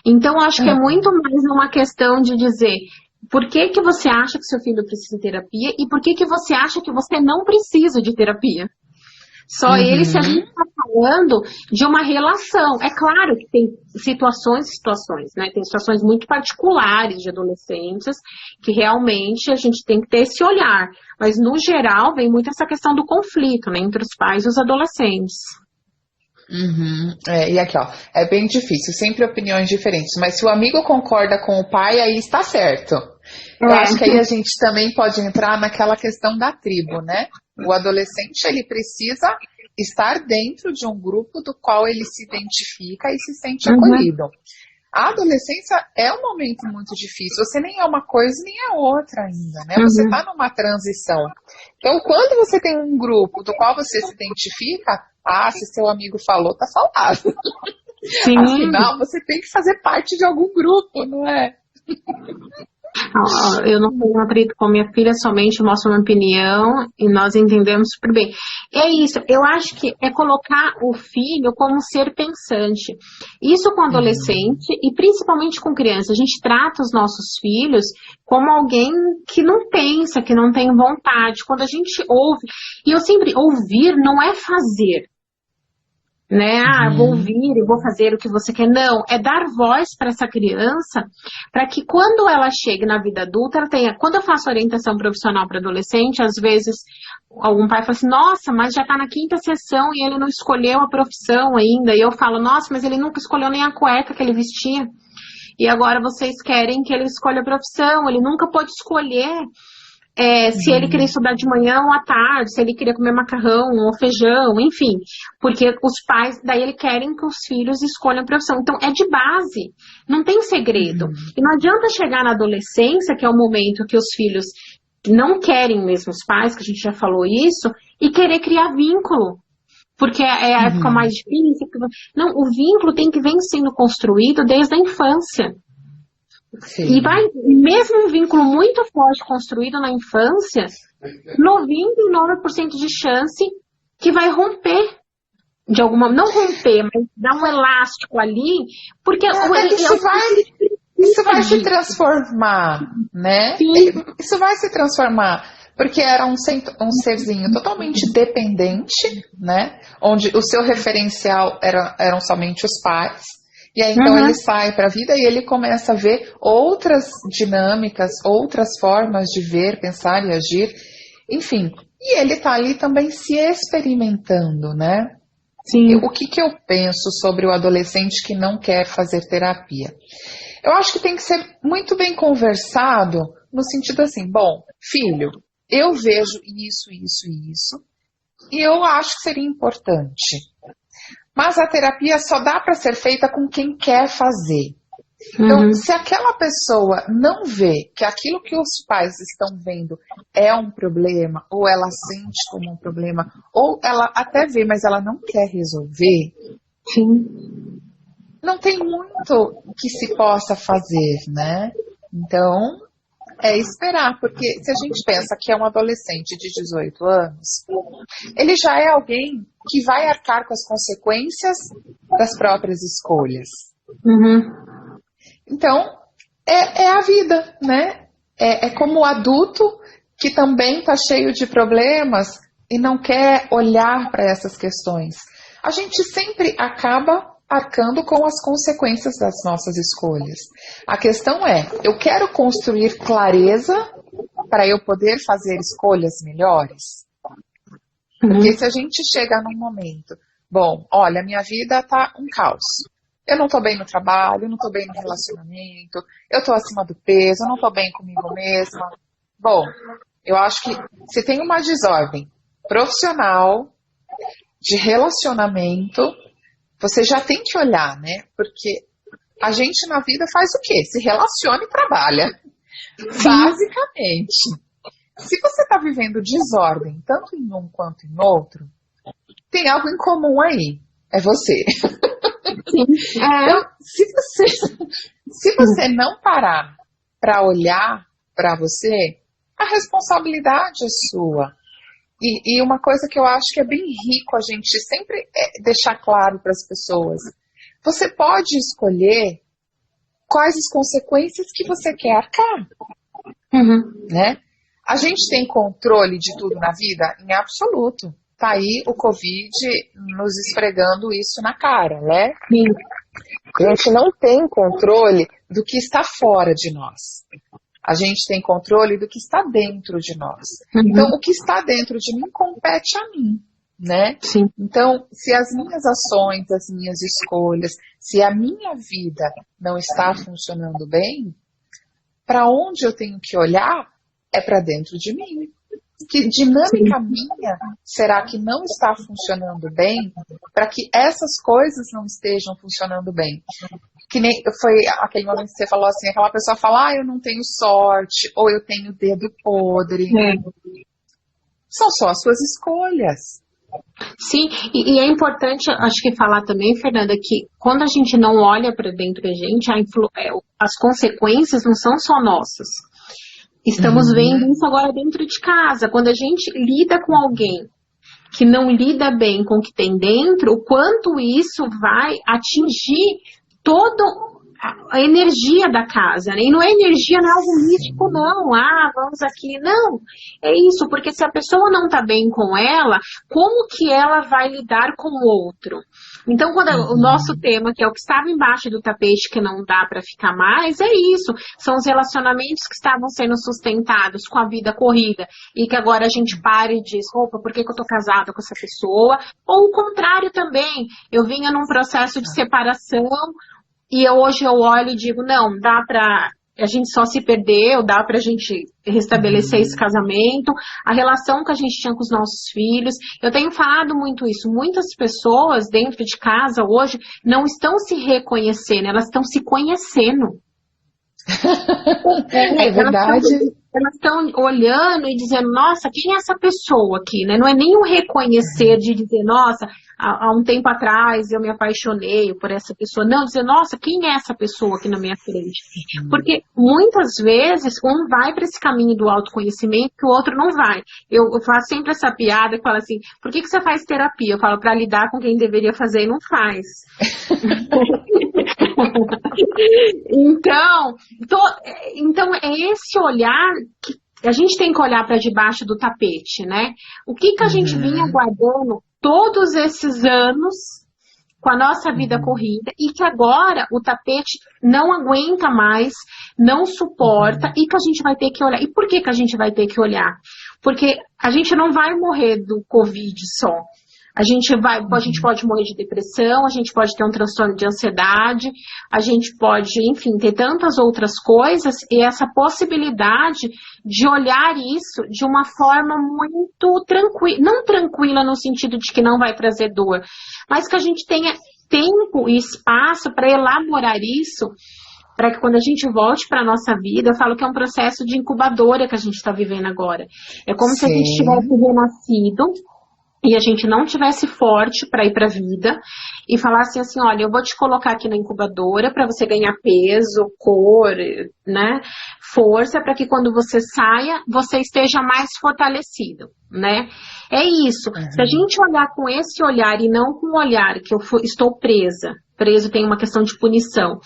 Então, acho que é muito mais uma questão de dizer por que você acha que seu filho precisa de terapia e por que você acha que você não precisa de terapia. Só ele, se a gente está falando de uma relação. É claro que tem situações e situações, né? Tem situações muito particulares de adolescentes que realmente a gente tem que ter esse olhar. Mas, no geral, vem muito essa questão do conflito, né? Entre os pais e os adolescentes. E aqui, ó, é bem difícil, sempre opiniões diferentes. Mas se o amigo concorda com o pai, aí está certo. Eu acho que aí a gente também pode entrar naquela questão da tribo, né? O adolescente, ele precisa estar dentro de um grupo do qual ele se identifica e se sente acolhido. A adolescência é um momento muito difícil. Você nem é uma coisa nem é outra ainda, né? Você está numa transição. Então, quando você tem um grupo do qual você se identifica, se seu amigo falou, tá falado. Sim. Afinal, você tem que fazer parte de algum grupo, não é? Eu não tenho atrito com minha filha, somente mostro uma opinião e nós entendemos super bem. É isso, eu acho que é colocar o filho como um ser pensante. Isso com adolescente e principalmente com criança. A gente trata os nossos filhos como alguém que não pensa, que não tem vontade. Quando a gente ouve, e eu sempre, ouvir não é fazer. Né? Vou ouvir e vou fazer o que você quer. Não, é dar voz para essa criança, para que quando ela chegue na vida adulta, ela tenha. Quando eu faço orientação profissional para adolescente, às vezes algum pai fala assim, nossa, mas já está na 5ª sessão e ele não escolheu a profissão ainda. E eu falo, nossa, mas ele nunca escolheu nem a cueca que ele vestia. E agora vocês querem que ele escolha a profissão, ele nunca pôde escolher. Se ele queria estudar de manhã ou à tarde, se ele queria comer macarrão ou feijão, enfim. Porque os pais, daí eles querem que os filhos escolham a profissão. Então, é de base, não tem segredo. E não adianta chegar na adolescência, que é o momento que os filhos não querem mesmo os pais, que a gente já falou isso, e querer criar vínculo. Porque é a época mais difícil. Não, o vínculo tem que vir sendo construído desde a infância. Sim. E mesmo um vínculo muito forte construído na infância, 99% de chance que vai romper. De alguma, não romper, mas dar um elástico ali, porque isso vai se transformar, né? Sim. Isso vai se transformar, porque era um serzinho totalmente dependente, né? Onde o seu referencial eram somente os pais. E aí, então, ele sai para a vida e ele começa a ver outras dinâmicas, outras formas de ver, pensar e agir, enfim. E ele está ali também se experimentando, né? Sim. O que eu penso sobre o adolescente que não quer fazer terapia? Eu acho que tem que ser muito bem conversado, no sentido assim, bom, filho, eu vejo isso, e eu acho que seria importante. Mas a terapia só dá para ser feita com quem quer fazer. Então, se aquela pessoa não vê que aquilo que os pais estão vendo é um problema, ou ela sente como um problema, ou ela até vê, mas ela não quer resolver, não tem muito que se possa fazer, né? Então, é esperar, porque se a gente pensa que é um adolescente de 18 anos, ele já é alguém que vai arcar com as consequências das próprias escolhas. Então, é a vida, né? É como o adulto que também está cheio de problemas e não quer olhar para essas questões. A gente sempre acaba arcando com as consequências das nossas escolhas. A questão é, eu quero construir clareza para eu poder fazer escolhas melhores? Porque se a gente chega num momento, bom, olha, minha vida está um caos. eu não tô bem no trabalho, eu não tô bem no relacionamento, eu tô acima do peso, eu não tô bem comigo mesma. Bom, eu acho que se tem uma desordem profissional, de relacionamento, você já tem que olhar, né? Porque a gente na vida faz o quê? Se relaciona e trabalha. Basicamente. Se você está vivendo desordem, tanto em um quanto em outro, tem algo em comum aí. É você. Então, se você não parar para olhar para você, a responsabilidade é sua. E uma coisa que eu acho que é bem rico a gente sempre deixar claro para as pessoas. Você pode escolher quais as consequências que você quer arcar. Né? A gente tem controle de tudo na vida? Em absoluto. Tá aí o Covid nos esfregando isso na cara, né? A gente não tem controle do que está fora de nós. A gente tem controle do que está dentro de nós. Então, o que está dentro de mim compete a mim, né? Sim. Então, se as minhas ações, as minhas escolhas, se a minha vida não está funcionando bem, para onde eu tenho que olhar é para dentro de mim. Que dinâmica minha será que não está funcionando bem para que essas coisas não estejam funcionando bem? Que nem foi aquele momento que você falou assim, aquela pessoa fala, eu não tenho sorte, ou eu tenho dedo podre. São só as suas escolhas. Sim, e é importante, acho que falar também, Fernanda, que quando a gente não olha para dentro da gente, as consequências não são só nossas. Estamos vendo isso agora dentro de casa. Quando a gente lida com alguém que não lida bem com o que tem dentro, o quanto isso vai atingir toda a energia da casa, né? E não é energia, não é algo místico, não. Vamos aqui. Não, é isso, porque se a pessoa não está bem com ela, como que ela vai lidar com o outro? Então, quando o nosso tema, que é o que estava embaixo do tapete, que não dá para ficar mais, é isso. São os relacionamentos que estavam sendo sustentados com a vida corrida e que agora a gente para e diz, opa, por que eu tô casada com essa pessoa? Ou o contrário também. Eu vinha num processo de separação e hoje eu olho e digo, não, dá pra... A gente só se perdeu, dá pra gente restabelecer esse casamento, a relação que a gente tinha com os nossos filhos. Eu tenho falado muito isso. Muitas pessoas dentro de casa hoje não estão se reconhecendo, elas estão se conhecendo. É verdade. Elas estão olhando e dizendo, nossa, quem é essa pessoa aqui, né? Não é nem um reconhecer de dizer, nossa, há um tempo atrás eu me apaixonei por essa pessoa. Não, dizer, nossa, quem é essa pessoa aqui na minha frente? Porque muitas vezes um vai para esse caminho do autoconhecimento que o outro não vai. Eu faço sempre essa piada e falo assim, por que você faz terapia? Eu falo, para lidar com quem deveria fazer e não faz. Então é esse olhar que a gente tem que olhar para debaixo do tapete, né? O que a gente vinha guardando todos esses anos com a nossa vida corrida e que agora o tapete não aguenta mais, não suporta e que a gente vai ter que olhar. E por que a gente vai ter que olhar? Porque a gente não vai morrer do Covid só. A gente pode morrer de depressão, a gente pode ter um transtorno de ansiedade, a gente pode, enfim, ter tantas outras coisas e essa possibilidade de olhar isso de uma forma muito tranquila, não tranquila no sentido de que não vai trazer dor, mas que a gente tenha tempo e espaço para elaborar isso, para que quando a gente volte para a nossa vida, eu falo que é um processo de incubadora que a gente está vivendo agora. É como se a gente tivesse renascido e a gente não tivesse forte para ir para a vida e falasse assim, olha, eu vou te colocar aqui na incubadora para você ganhar peso, cor, né, força, para que quando você saia, você esteja mais fortalecido, né? É isso. Se a gente olhar com esse olhar e não com o olhar que eu estou preso tem uma questão de punição.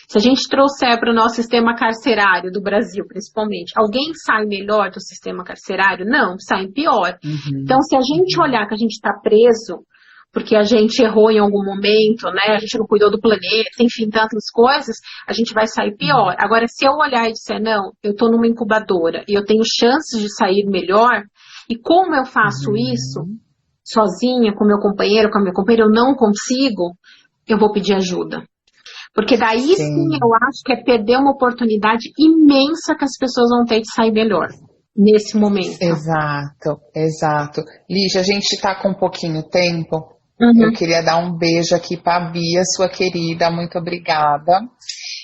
Se a gente trouxer para o nosso sistema carcerário do Brasil, principalmente, alguém sai melhor do sistema carcerário? Não, sai pior. Então, se a gente olhar que a gente está preso, porque a gente errou em algum momento, né? A gente não cuidou do planeta, enfim, tantas coisas, a gente vai sair pior. Agora, se eu olhar e disser, não, eu estou numa incubadora e eu tenho chances de sair melhor, e como eu faço isso, sozinha, com meu companheiro, com a minha companheira, eu não consigo, eu vou pedir ajuda. Porque daí sim eu acho que é perder uma oportunidade imensa que as pessoas vão ter de sair melhor nesse momento. Exato, exato. Lígia, a gente está com um pouquinho tempo. Uhum. Eu queria dar um beijo aqui para a Bia, sua querida, muito obrigada.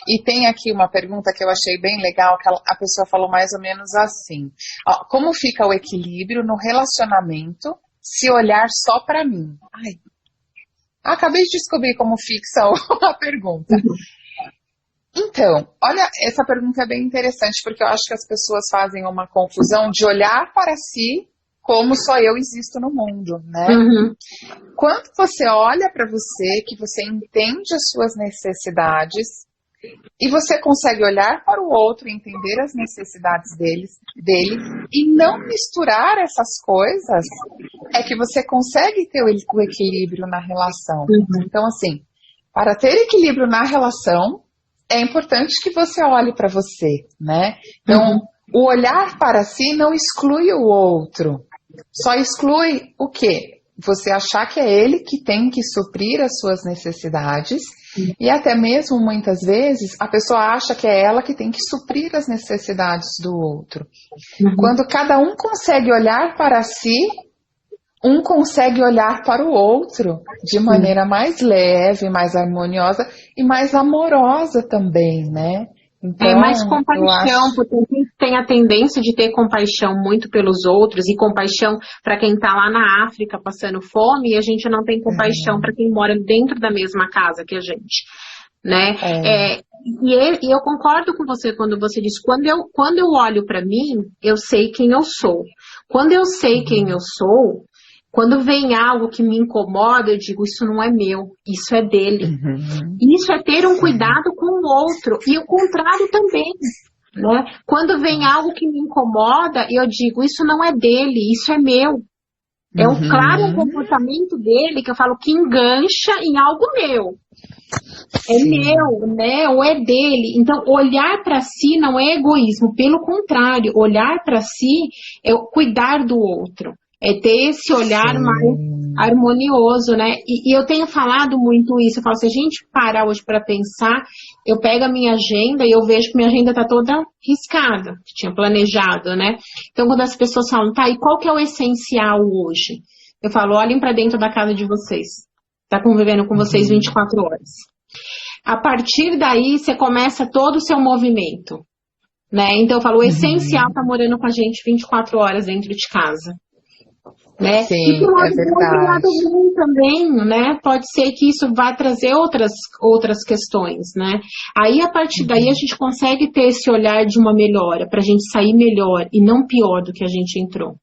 E tem aqui uma pergunta que eu achei bem legal, que a pessoa falou mais ou menos assim. Ó, como fica o equilíbrio no relacionamento se olhar só para mim? Ai, acabei de descobrir como fixa a pergunta. Então, olha, essa pergunta é bem interessante, porque eu acho que as pessoas fazem uma confusão de olhar para si como só eu existo no mundo, né? Uhum. Quando você olha para você, que você entende as suas necessidades, e você consegue olhar para o outro e entender as necessidades dele e não misturar essas coisas, é que você consegue ter o equilíbrio na relação. Uhum. Então, assim, para ter equilíbrio na relação, é importante que você olhe para você, né? Então, o olhar para si não exclui o outro, só exclui o quê? Você achar que é ele que tem que suprir as suas necessidades e até mesmo, muitas vezes, a pessoa acha que é ela que tem que suprir as necessidades do outro. Quando cada um consegue olhar para si, um consegue olhar para o outro de maneira mais leve, mais harmoniosa e mais amorosa também, né? Então, mais compaixão, porque a gente tem a tendência de ter compaixão muito pelos outros e compaixão para quem está lá na África passando fome, e a gente não tem compaixão para quem mora dentro da mesma casa que a gente, né? E eu concordo com você quando você diz, quando eu olho para mim, eu sei quem eu sou. Quando eu sei quem eu sou, quando vem algo que me incomoda, eu digo, isso não é meu, isso é dele. Isso é ter um cuidado com o outro. E o contrário também. Né? Quando vem algo que me incomoda, eu digo, isso não é dele, isso é meu. É um comportamento dele que eu falo que engancha em algo meu. É meu, né? Ou é dele. Então, olhar para si não é egoísmo. Pelo contrário, olhar para si é cuidar do outro. É ter esse olhar mais harmonioso, né? E eu tenho falado muito isso. Eu falo, se a gente parar hoje para pensar, eu pego a minha agenda e eu vejo que minha agenda está toda riscada, que tinha planejado, né? Então, quando as pessoas falam, tá, e qual que é o essencial hoje? Eu falo, olhem para dentro da casa de vocês. Está convivendo com vocês 24 horas. A partir daí, você começa todo o seu movimento, né? Então, eu falo, o essencial está morando com a gente 24 horas dentro de casa. Né? Sim, e por é verdade. lado ruim também, né? Pode ser que isso vá trazer outras questões, né? Aí, a partir daí, a gente consegue ter esse olhar de uma melhora, para a gente sair melhor e não pior do que a gente entrou.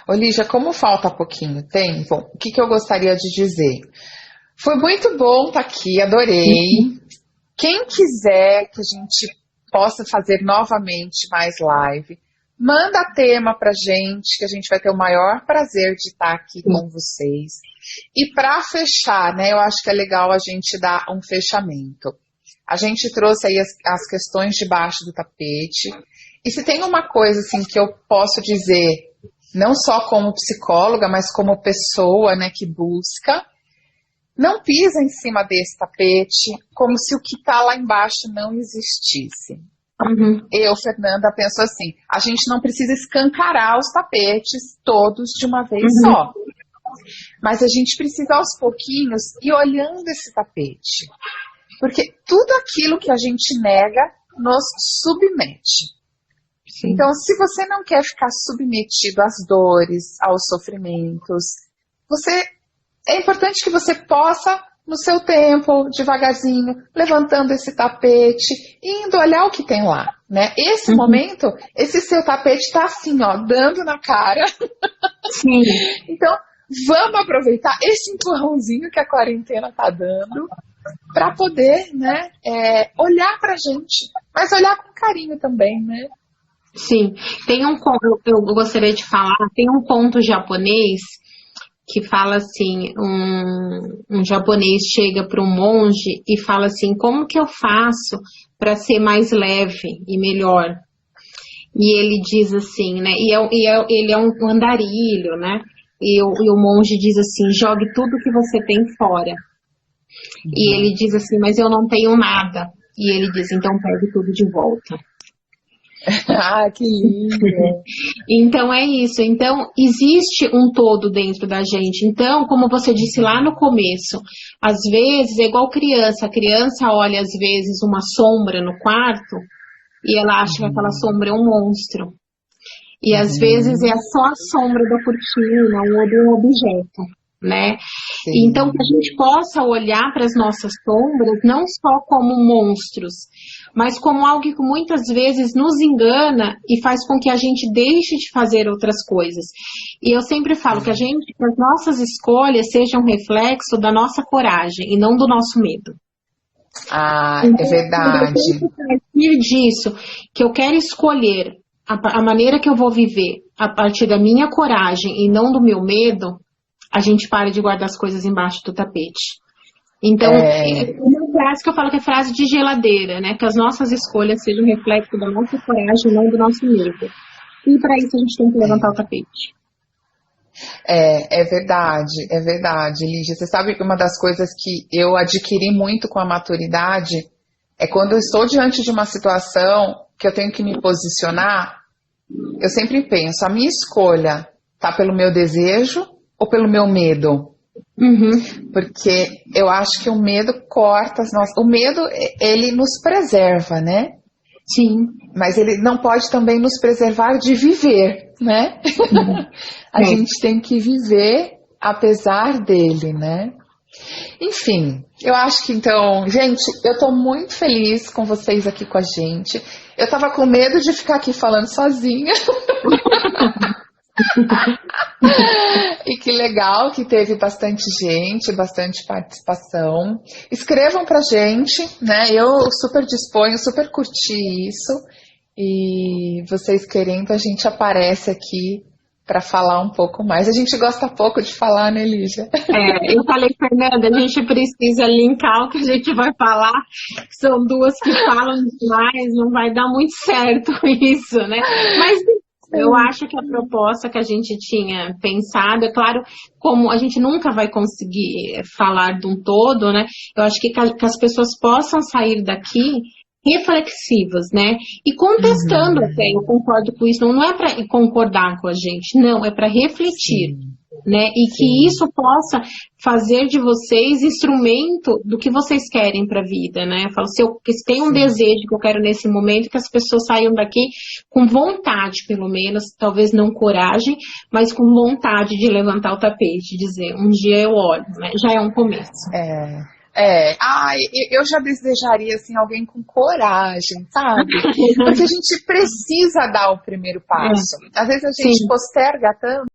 Lígia, como falta pouquinho tempo, o que eu gostaria de dizer? Foi muito bom estar aqui, adorei. Quem quiser que a gente possa fazer novamente mais live, manda tema pra gente, que a gente vai ter o maior prazer de estar aqui com vocês. E para fechar, né, eu acho que é legal a gente dar um fechamento. A gente trouxe aí as questões debaixo do tapete. E se tem uma coisa assim que eu posso dizer, não só como psicóloga, mas como pessoa, né, que busca, não pisa em cima desse tapete como se o que está lá embaixo não existisse. Eu, Fernanda, penso assim, a gente não precisa escancarar os tapetes todos de uma vez só. Mas a gente precisa aos pouquinhos ir olhando esse tapete. Porque tudo aquilo que a gente nega nos submete. Sim. Então, se você não quer ficar submetido às dores, aos sofrimentos, é importante que você possa, no seu tempo, devagarzinho, levantando esse tapete e indo olhar o que tem lá, né? Esse momento, esse seu tapete tá assim, ó, dando na cara. Sim. Então, vamos aproveitar esse empurrãozinho que a quarentena tá dando para poder, né, olhar pra gente, mas olhar com carinho também, né? Sim. Tem eu gostaria de falar, tem um conto japonês que fala assim, um japonês chega para um monge e fala assim, como que eu faço para ser mais leve e melhor? E ele diz assim, né, ele é um andarilho, né, e o monge diz assim, jogue tudo que você tem fora. E ele diz assim, mas eu não tenho nada. E ele diz, então pegue tudo de volta. Ah, que lindo! Então é isso. Então existe um todo dentro da gente. Então, como você disse lá no começo, às vezes é igual criança. A criança olha às vezes uma sombra no quarto e ela acha que aquela sombra é um monstro. E às vezes é só a sombra da cortina ou de um objeto, né? Sim. Então que a gente possa olhar para as nossas sombras não só como monstros, mas como algo que muitas vezes nos engana e faz com que a gente deixe de fazer outras coisas. E eu sempre falo que que as nossas escolhas sejam um reflexo da nossa coragem e não do nosso medo. Ah, Então, é verdade. a partir disso, que eu quero escolher a maneira que eu vou viver a partir da minha coragem e não do meu medo, a gente para de guardar as coisas embaixo do tapete. Então, é uma frase que eu falo que é frase de geladeira, né? Que as nossas escolhas sejam reflexo da nossa coragem e não do nosso medo. E para isso a gente tem que levantar o tapete. É verdade, Lígia. Você sabe que uma das coisas que eu adquiri muito com a maturidade é quando eu estou diante de uma situação que eu tenho que me posicionar, eu sempre penso, a minha escolha tá pelo meu desejo ou pelo meu medo? Porque eu acho que o medo corta as nossas... O medo, ele nos preserva, né? Sim. Mas ele não pode também nos preservar de viver, né? A gente tem que viver apesar dele, né? Enfim, eu acho que então, gente, eu tô muito feliz com vocês aqui com a gente. Eu tava com medo de ficar aqui falando sozinha. E que legal que teve bastante gente, bastante participação. Escrevam pra gente, né? Eu super disponho, super curti isso. E vocês querendo, a gente aparece aqui para falar um pouco mais. A gente gosta pouco de falar, né, Lígia? Eu falei, Fernanda, a gente precisa linkar o que a gente vai falar. São duas que falam demais, não vai dar muito certo isso, né? Mas eu acho que a proposta que a gente tinha pensado, é claro, como a gente nunca vai conseguir falar de um todo, né? Eu acho que as pessoas possam sair daqui reflexivas, né? E contestando até, eu concordo com isso, não é para concordar com a gente, não, é para refletir, né? E que isso possa fazer de vocês instrumento do que vocês querem para a vida, né? Eu falo, se tem um desejo que eu quero nesse momento, que as pessoas saiam daqui com vontade, pelo menos, talvez não coragem, mas com vontade de levantar o tapete, dizer, um dia eu olho, né? Já é um começo. Eu já desejaria assim, alguém com coragem, sabe? Porque a gente precisa dar o primeiro passo. Às vezes a gente posterga tanto.